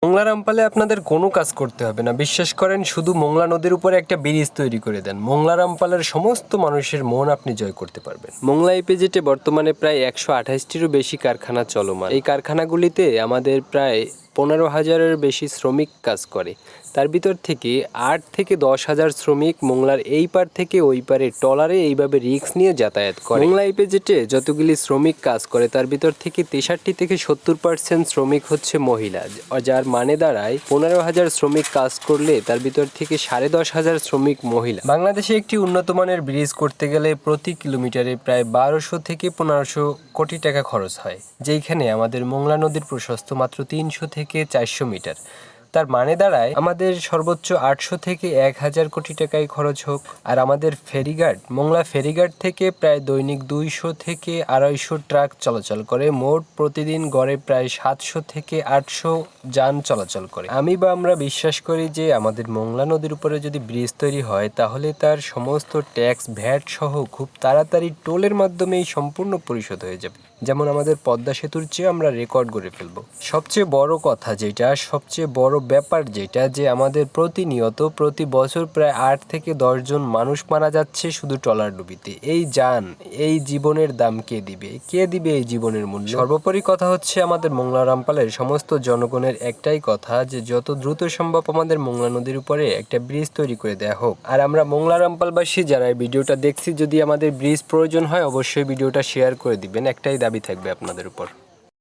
মোংলা রামপালে আপনাদের কোনো কাজ করতে হবে না, বিশ্বাস করেন। শুধু মোংলা নদীর উপরে একটা ব্রিজ তৈরি করে দেন, মোংলা রামপালের সমস্ত মানুষের মন আপনি জয় করতে পারবেন। মোংলা ইপিজেডে বর্তমানে প্রায় 128টিরও বেশি কারখানা চলমান। এই কারখানাগুলিতে আমাদের প্রায় 15,000-এর বেশি শ্রমিক কাজ করে। তার ভিতর থেকে 8 থেকে 10,000 শ্রমিক মোংলার এই পার থেকে ওই পারে ট্রলারে এইভাবে রিক্স নিয়ে যাতায়াত করে। মোংলা ইপিজেডে যতগুলি শ্রমিক কাজ করে তার ভিতর থেকে 63 থেকে 70% শ্রমিক হচ্ছে মহিলা, যার মানে দাঁড়ায় 15,000 শ্রমিক কাজ করলে তার ভিতর থেকে 10,500 শ্রমিক মহিলা। বাংলাদেশে একটি উন্নত মানের ব্রিজ করতে গেলে প্রতি কিলোমিটারে প্রায় 1200 থেকে 1500 কোটি টাকা খরচ হয়, যেখানে আমাদের মোংলা নদীর প্রশস্ত মাত্র 300 থেকে 400 মিটার। তার মানে দাঁড়ায় আমাদের সর্বোচ্চ 800 থেকে 1000 কোটি টাকায় খরচ হোক। আর আমাদের ফেরিঘাট, মোংলা ফেরিঘাট থেকে প্রায় দৈনিক 200 থেকে 250 ট্রাক চলাচল করে। মোট প্রতিদিন গড়ে প্রায় 700 থেকে 800 যান চলাচল করে। আমরা বিশ্বাস করি যে আমাদের মোংলা নদীর উপরে যদি ব্রিজ তৈরি হয় তাহলে তার সমস্ত ট্যাক্স, ভ্যাট সহ খুব তাড়াতাড়ি টোলের মাধ্যমেই সম্পূর্ণ পরিশোধ হয়ে যাবে। যেমন আমাদের পদ্মা সেতুর চেয়ে আমরা রেকর্ড করে ফেলবো। সবচেয়ে বড় কথা যেটা, সবচেয়ে বড় ব্যাপার যেটা, যে আমাদের প্রতিনিয়ত প্রতি বছর প্রায় 8 থেকে 10 জন মানুষ মারা যাচ্ছে শুধু ট্রলার ডুবিতে। এই যান, এই জীবনের দাম কে দিবে? কে দিবে এই জীবনের মূল্য? সর্বোপরি কথা হচ্ছে আমাদের মোংলা রামপালের সমস্ত জনগণের একটাই কথা, যে যত দ্রুত সম্ভব আমাদের মোংলা নদীর উপরে একটা ব্রিজ তৈরি করে দেওয়া হোক। আর আমরা মোংলা রামপালবাসী যারা এই ভিডিওটা দেখছি, যদি আমাদের ব্রিজ প্রয়োজন হয় অবশ্যই ভিডিওটা শেয়ার করে দিবেন। একটাই দাবি থাকবে আপনাদের উপর।